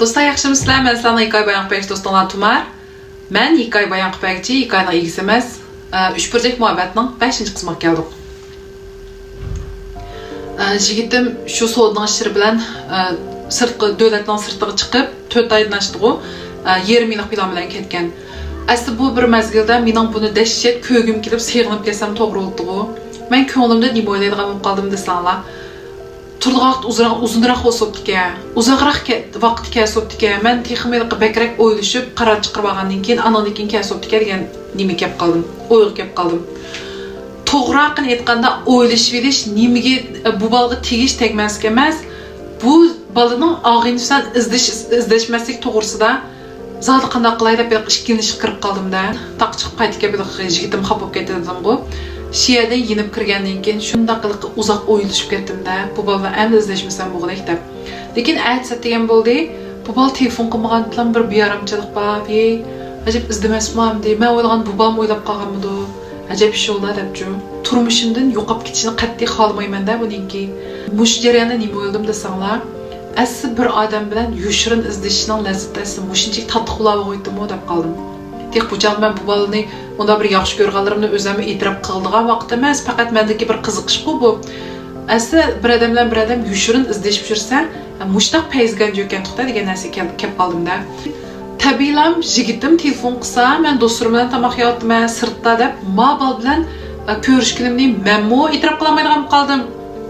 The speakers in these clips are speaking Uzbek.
Dostlar yaxşımısınızlar? Mən sizlərlə Hikay Bayan Qıpayqçı dostlarla Tumar. Mən Hikay Bayan Qıpayqçı, Hikayның egisi emas, Üç Burcak muhabbətinin 5-ci qismiga keldik. Jigitim şu soğudan işleri bilen dövlətdən sırtlığı çıxıb 4 aydan açdığı 20 minlik plan bilen ketken. Aslında bu bir məzgildə mening bunu dəhşət köygüm kelib, sığınıb kelsem to'g'ri oldu. Mən ko'nglimda nima o'ylaydigan bo'lib qoldim desanglar. Turluq uzunroq o'sibdika, uzoqroq vaqtga o'sibdika. Men texnik bakrak o'ylashib, qaror chiqarib olgandan keyin anandan kesibdika degan nima kelib qoldim. O'yga kelib qoldim. To'g'riqini aytganda o'ylashib bilish nimaga bu bolaga tegish tegmaslik emas, bu bolaning og'inishdan izlashmaslik to'g'risida zodi qanday qilay deb ikkilanishib kirib qoldim-da. Taq chiqib qaytib kelib yigitim xafa bo'lib ketdi dedim-ku. Şiyada yenib kirgandan keyin shunday qilib uzoq o'ylashib ketdim-da. Bu bola endi izlashmasam bo'lg'idek deb. Lekin aytsa degan bo'ldi, bu bola telefon qilmagan bilan bir beyaramchilik bor. Ajab izlamasman deb, men o'ylagan bu bolam o'ylab qolganmidi. Ajab ish bo'ldi debchu. Turmushimdan yo'qolib ketishini qat'iy xohlamayman-da buningki. Mush jarayonda nima o'yladim desanglar, asli bir odam bilan yushirin izlashning lazzati mushunchalik tatbiqlab qo'ydimmi deb qoldim. Tek bu çağ ben bu balını onda bir yaxşı görganlarımni özümü itiraf qildigan vaqt emas, faqat mendagi bir qiziqish bu. Asli bir odam bilan bir odam yushirin izlashib yursa, mushtaq payzgan jo'kan to'xta degan narsa kelib qoldim-da. Tabiiylam yigitim telefon qilsa, men do'stlarim bilan tamoq yeyaptim, sirtda deb mabal bilan ko'rishganimni menmo itiraf qilmaydigan qoldim.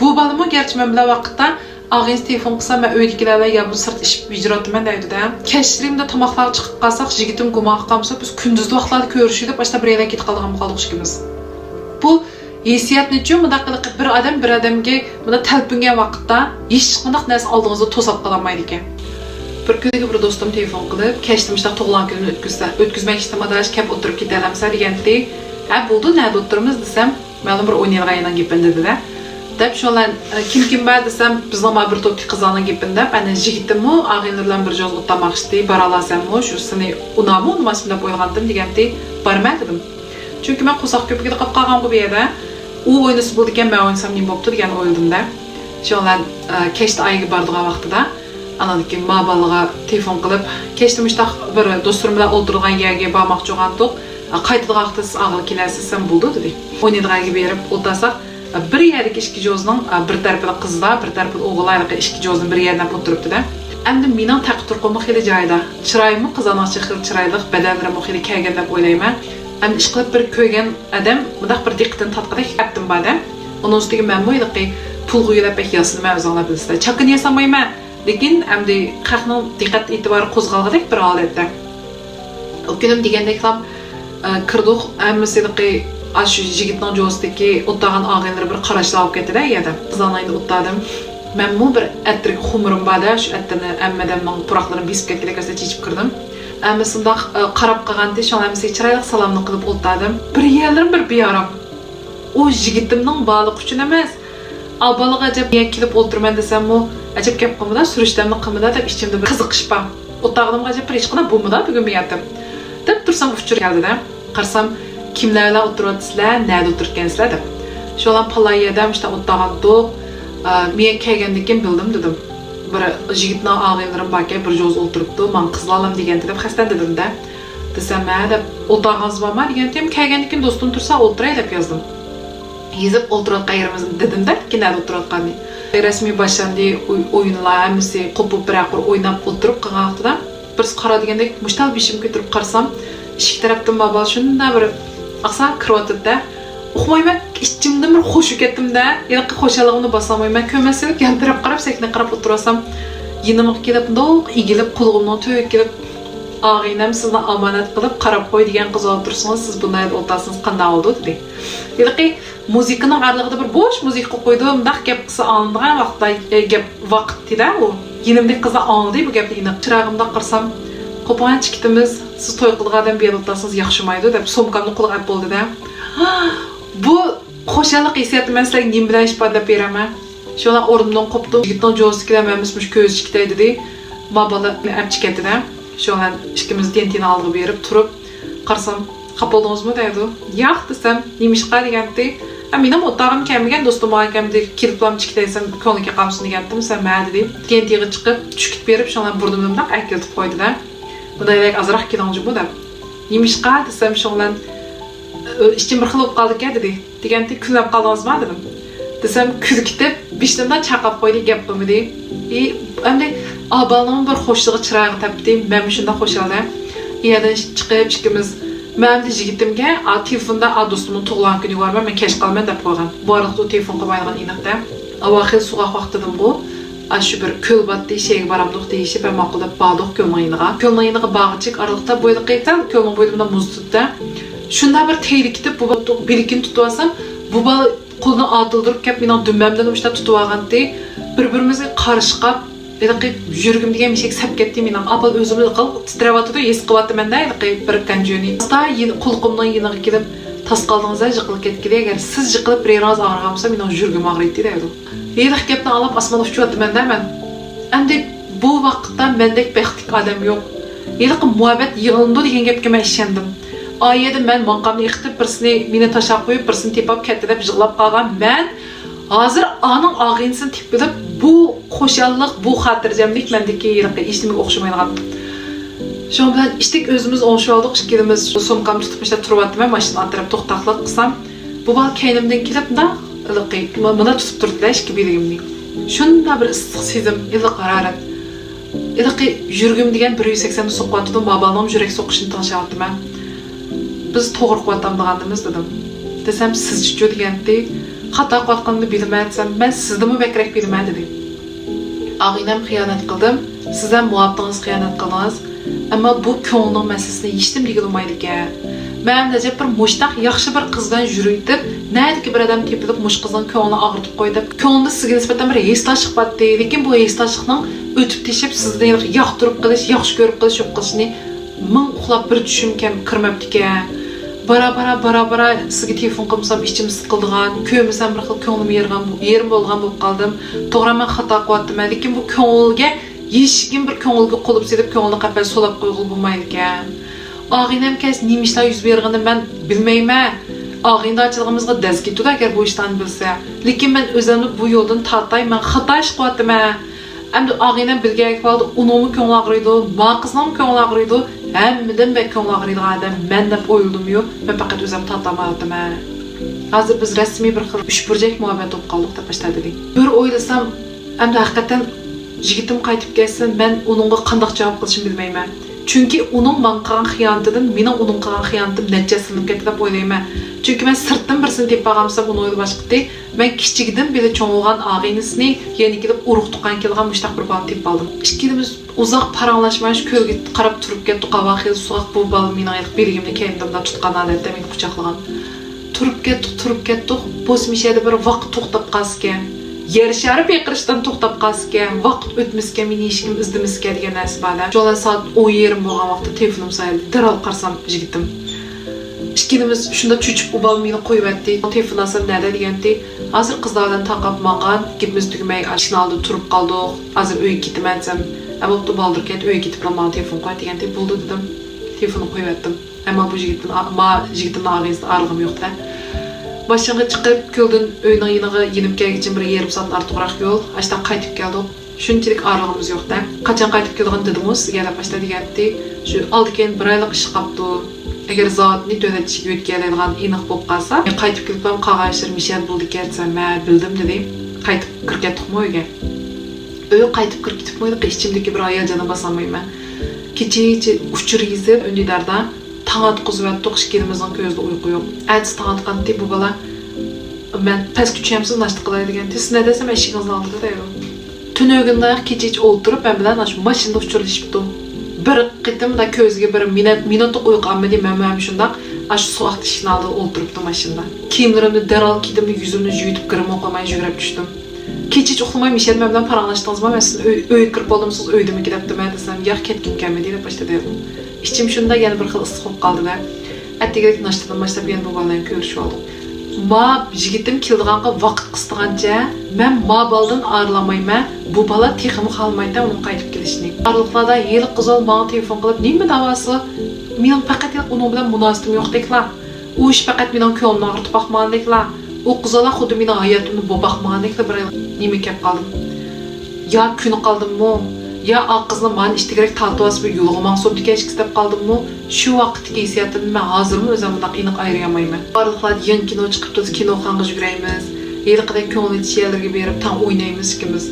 Bu balımı gerçi men bilan vaqtda ağız telefon qilsam men uydagilarga ya bu sırt ish ijrotiman deydi-da. Kechrimda tamoqlar chiqib qolsak, yigitim gumoh qilsa, biz kunduzli vaqtlarda ko'rishib deb boshqa bir yerga ketib qolgan ishimiz. Bu hissiyatni uchun bunda bir odamga bunda talpingan vaqtda hech qanday narsa oldingizda to'sab qolmaydi ekan. Bir kuniga bir do'stim telefon qilib, kechtimishda tug'ilgan kunini o'tkazmak istamadash kelib o'tirib ketalamsa deganda, "Ha, bo'ldi, nada o'tiramiz" desam, "Ma'lum bir o'ynaydigan gapim" dedi-da. Deb şolar kim bor desam, bizning bir to'p qizlarni gapini deb, ana yigitimmi, og'inlardan bir joz o'tmoqchi, bora olasanmi, shusini unami, nimasini deb o'ylagandim deganda, borman dedim. Chunki men qo'soq ko'piga qolib qolgan bu yerda, u o'ynasa bo'ldi ekan, men o'ynasam nima bo'pti degan o'yladim-da. Sholar kechda ayga bordigan vaqtida anadagi mobilga telefon qilib, kechda bir do'stlarim bilan o'tirgan yerga bormoqchi bo'lgandik. Qaytadigan vaqtda siz og'il kelasiz, sen bo'ldi dedi. O'ynaydigan berib o'tasak, bir yerdagi ikki jozning bir tarafida qizlar, bir tarafida o'g'illarga ikki jozni bir yerdan o'tiribdi-da. Endi mening taqdir qo'yim xili joyida. Chiroyim qizanoqchi xil chiroyli, badanlarim xili kelgan deb o'ylayman. Endi ish qilib bir ko'rgan odam, bunday bir diqqatini tatqiq etdim bada. Uning ustiga men mo'ylaqi pul qo'yilib yasinma o'zinglar bilsizlar. Chaqin yasamayman, lekin endi xalqning diqqat e'tibori qo'zg'alg'idek bir holatda. O kunim degandek ham kirdik, hammasiga Aşı yigitning jo'sdagi o'tgan og'inlar bir qarashlab ketdi-da yerda. Qizanayni o'tdim. Men bu bir atrik xumurim bor-da, shu atni ammadamning puroqlarini besib ketganligini chechib kirdim. Amma shundoq qarab qolganda shonamsiga chiroyli salomni qilib o'tdim. Bir yerlarim bir beyaram. O yigitimning baliq uchun emas, avvaliga ajab kelib o'tirman desam-mu, ajab gap qilmada, surishtamni qilmada deb ichimda bir qiziqish bor. O'tag'imga ajab bir ish qilib bo'lmadi bugun beyatim. Deb tursam uchur keldi-da. Qarsam kimlarla o'tiribsizlar, nada o'tirgansizlar deb. Sho'lan palayedam işte o'tgandik. Men kelgandan keyin bildim dedim. Bir yigitning og'inlarim borga bir joz o'tiribdi, men qizlarim deganda deb xastan dedim-da. Desam, "Ma deb o'tirgansiz bormi?" deganda ham kelgandan keyin do'stim tursa o'tiray deb yozdim. Yezib o'tirayotgan yerimiz dedim-da, kimlar o'tirayotganini. Rasmiy boshlandi, o'yinlar hammasi qo'pib bir o'ynab o'tirib qolgan vaqtida bir qara degandek mushtal beshim ko'tarib qarsam, eshik tarafdan bobal shunda bir aqsa kirotdi-da. Uxmayman, ichimdan bir xo'shib ketdim-da. Yana qo'shaligimni bosamayman, ko'maslik yantirab qarab, sekna qarab o'tirasam, yinimga kelib, do'q egilib, qo'ligimni to'yib kelib, "Og'inam sizni omonat qilib qarab qo'y degan qiz o'tirsangiz, siz bunday o'tasiniz, qanday oldi?" dedi. Yilqi muzikaning arlig'ida bir bo'sh muzika qo'ydim, undaq gap qilsa olingan vaqtda gap vaqtida u yinimdek qiz oldi bu gapni. Chirog'imda qarsam, "Qo'pon chiqdimiz, siz to'y qilgan odam bu yerda o'tasiniz yaxshimaydi" deb so'mkamni qo'lga olib bo'ldi-da. Bu xo'shalik hissiyati men sizlarga nima bilan ifodalab beraman? Shona o'rnimdan qopdim. Yigitning jo'sikilar menimiz ko'zchikda edi. Mabala olib chiqdi-da. Shona ikkimiz dentina olib berib turib, qarsam, "Qapoldingizmi?" dedi. "Yo'q" desam, "Nima ish qilganda?" Mening o'tag'im kelmagan do'stim bor ekanmdi, kelib bilan chiqdaysam ko'ngilga qamsin degandim. Sen mayli deb, kentiga chiqib, tushkit berib, shundan burnimdan akiltib qo'ydi-da. Bundaylik azroq kelinji bu deb. Nimishqa desam shundan ishim bir xil bo'lib qoldi-ku dedi. Deganda kulib qoldingizmi dedim. Desam kulkitib, bishtimdan chaqab qo'ydi gap qilmadi. Endi abalning bir xo'shligi chirog'i topdi. Men shunda qo'shildim. Yerdan chiqib chiqimiz men yigitimga telefonda do'stimning tug'ilgan kuni bor, men kech qolman deb qo'ygan. Borliqda telefon qilmaydigan inoqda. Avval suvoq vaqtidim bu. Shu bir ko'l batdi sheyga baramdiq deyishib, men ma'qullab bordiq ko'lmayiniga. Ko'lmayiniga bag'chiq ariqda bo'yda qaytan, ko'lning bo'yida muz tutdi. Shunda bir teyrikitib bu bilikin tutib olsam, bu bal qo'lni otildirib kelib mening dumbamdan ushlab tutib olgandi. Bir-birimizga qarishqab yurgim degan mishak sap ketdi mening. Apal o'zimni qil titrayotdi, es qilyapti menda bir kanjoni. Sta qulqimdan yiniga kelib tas qoldingizlar yiqilib ketgili. Agar siz yiqilib biroz og'rigamsa mening yurgim og'riydi deydi. Yediq gapni olib osmonga uchyapti menda men. Endi bu vaqtda mendek baxtli odam yo'q. Yediq muhabbat yig'ildi degan gapga men ishondim. Oyeda men manqamni yiqitib birsini meni tashab qo'yib, birsini tepib ketdi deb yig'lab qolgan men. Hozir aning og'insini tepilib bu xo'shallik, bu xotirjamlik mendagi yilqi ishtimga o'xshamaydigan. Shu bilan ishtik o'zimiz o'ngishib oldik, ikkimiz sumkam tutib ishlab turyapti, men mashina atrab to'xtaqliq qilsam, bu bal kaynimdan kelib iliqi mana tutib turdilar ikki biligimni. Shunda bir issiq sezim, iliq harorat. Iliqi yurgim degan 180 so'qqatdim, babalning yurak so'qishini tinglashyapti men. Biz to'g'ri quvvatlanganimiz dedim. Desam sizchi deganda xato qilganimni bilmayapsam, men sizdimi bakrak bilmayman dedim. Og'inam xiyonat qildim, siz ham muhabbatingiz xiyonat qildingiz. Ammo bu ko'ngilning masalasini yechdim degan olmaydi-ku. Men najab bir mushtaq yaxshi bir qizdan yurib, nədiki bir adam tepilib mush qizning ko'nglini og'ritib qo'ydi. Ko'ngilda sizga nisbatan bir his-tash chiqibdi, lekin bu his-tashlikning o'tib teshib sizdan yoqtirib qilish, yaxshi ko'rib qilish yo'q qilishni ming uxlab bir tushimkam kirmabdi-ku. Bara sizga telefon qilsam ichim siqildigan, ko'msam bir xil ko'nglim yerim bo'lgan bo'lib qoldim. To'g'ri men xato qilyaptim, lekin bu ko'ngilga yeshigim bir ko'ngilga qo'lib selib ko'ngilni qapal solab qo'yg'il bo'lmaydi-ku. Og'inam kas nima ishlar yuz berganini men bilmayman. Og'indachiligimizga daz ketdi agar bu ishdan bilsa. Lekin men o'zimni bu yo'ldan tortay, men xato ish qilyaptim. Endi og'inam bilgan qoldi, uning ko'ngli og'riydi, ma qizning ko'ngli og'riydi. Hammadan bek ko'ngli og'riydigan odam men deb o'yladim-yu, men faqat o'zim tortamadim. Hozir biz rasmiy bir xil uch burjak muhabbat bo'lib qoldik deb boshladik. Bir o'ylasam, endi haqiqatan yigitim qaytib kelsa, men uningga qanday javob qilishimni bilmayman. Chunki uning men qilgan xiyonatidan mening uning qilgan xiyonatim natijasidan ketdi deb o'ylayman. Chunki men sirtdan birsini tepib olsam, uni o'ylab boshqatdi. Men kichikdan beri cho'ng'ilgan og'inisini, yana kelib urug' tuqqan kelgan mushtaq bir balni tepib oldim. Ikkimiz uzoq paranglashmay ko'lga qarab turib ketdik. Qavaqil suvoq bu bal mening beligimni kendimda tutgan odatda meni quchoqlagan. Turib ketdik. Bosmishada bir vaqt to'xtab qolgan. Yer shari beqirishdan to'xtab qolgan, vaqt o'tmisga meni ishim izdimisga degan narsa bor. Jo'lan soat 10:30 bo'lgan vaqtda telefonim sayildi. Daral qarsam yigitim. Ikkimiz shunda cho'chib u bal meni qo'yibdi. Telefon olsam nada deganda, hozir qizlardan taqab maqan, gapimiz tugmay, ashnalda turib qoldik. Hozir uyga ketaman desam, "Abobda baldir ket, uyga ketib qolman, telefon qo'y" deganda bo'ldi dedim. Telefonni qo'yibdim. Ammo bu yigitimning og'zida arg'im yo'q-da. Başıma çıkıp köldün öyünün yeniga yenip gelgiçin bir yarım saat artıqroq yo'l. Aştan qaytib keldik. Shunchalik arg'imiz yo'q-da. Qachon qaytib kelgan dedimiz, yana başta degandi. Shu oldiken bir oylik ish qapti. Agar zotni to'latishga o'tkazadigan aniq bo'lib qolsa, men qaytib kelib qolgan ishlar Mishel bo'ldi kelsa, men bildim dedim. Qaytib kirib ketdikmi uyga. Uy qaytib kirib ketibmi, ichimdagi bir hayajonga basolmayman. Kecha uchur yezib undidarda taat quzvatdiq, ikkilimizning ko'zida uyqu yo'q. Aytsa taatqanti bu bola men pastga tushayapsiz, nashta qilay deganda, siz nima desam eshigingizni oldida deydi. Tunogunda kecha o'ltirib men bilan shu mashinada uchrashibdi. Bir qitimda ko'ziga bir minut uyqu olmadi, men ham shundoq shu soat ishni oldida o'ltiribdi mashinada. Kiyimlarimni daral kiydim, yuzimni yuvib kirim o'qimay yugurib tushdim. Kecha uxlamay Mishel men bilan paranglashdiңizmi? Men siz uyga kirib qoldim, siz uydami ketibdi men desam, yo'q ketkim kelmadi deb boshladi. İçim şunda yana bir xil issiq bo'lib qoldi-da. Attigilik nashtadan boshlab yana bu bilan ko'rishib oldik. Ma yigitim keldiganqa vaqt qisdigancha, men ma baldan ayrılmayman. Bu bala texim xalmaydi uning qaytib kelishini. Arliqlarda yil qizil menga telefon qilib, "Nima davası? Mening faqat uning bilan munosabatim yo'q" deklar. U ish faqat mening ko'nglimni og'ritib boqmandeklar. O qızala xuddi mening hayotimni bo'baqmagandek bir nima kelib qoldim. Ya kuni qoldimmi? Ya o qizni meni ishtigirak tortib olib yo'lga mansub dikashki istab qoldimmi? Shu vaqtdagi hissiyotimni men hozirmi o'zim bunday aniq ayriyamayman. Barliqlar yangi kino chiqibdi, kinoxonaga yuguraymiz. Yeliqidek ko'ngil yerlarga berib tan o'ynaymiz ikimiz.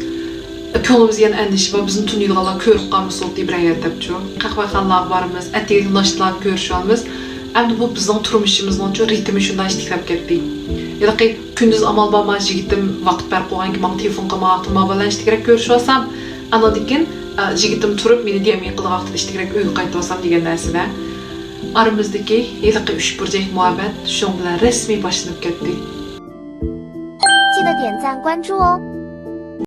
Ko'nglimizga yana andish va bizni tunuydiganlar ko'rib qolmasin deb rayat debchu. Qahvaxonalarga boramiz, atigi nashtalarni ko'rishamiz. Endi bu bizning turmushimizning uchun ritmi shunday ishlab ketdi. Yeliqi kunduz amal bo'lmay yigitim vaqt ber qo'yganki, men telefon qilmoqtim, bilan ishtirak ko'rishsam, anadikin yigitim turib meni demay qilib vaqtida ishtirak uyga qaytib degan narsada. Aramizdagi yeliqi 3 burjak muhabbat shu bilan rasmiy boshlanib ketdi. 记得点赞关注哦。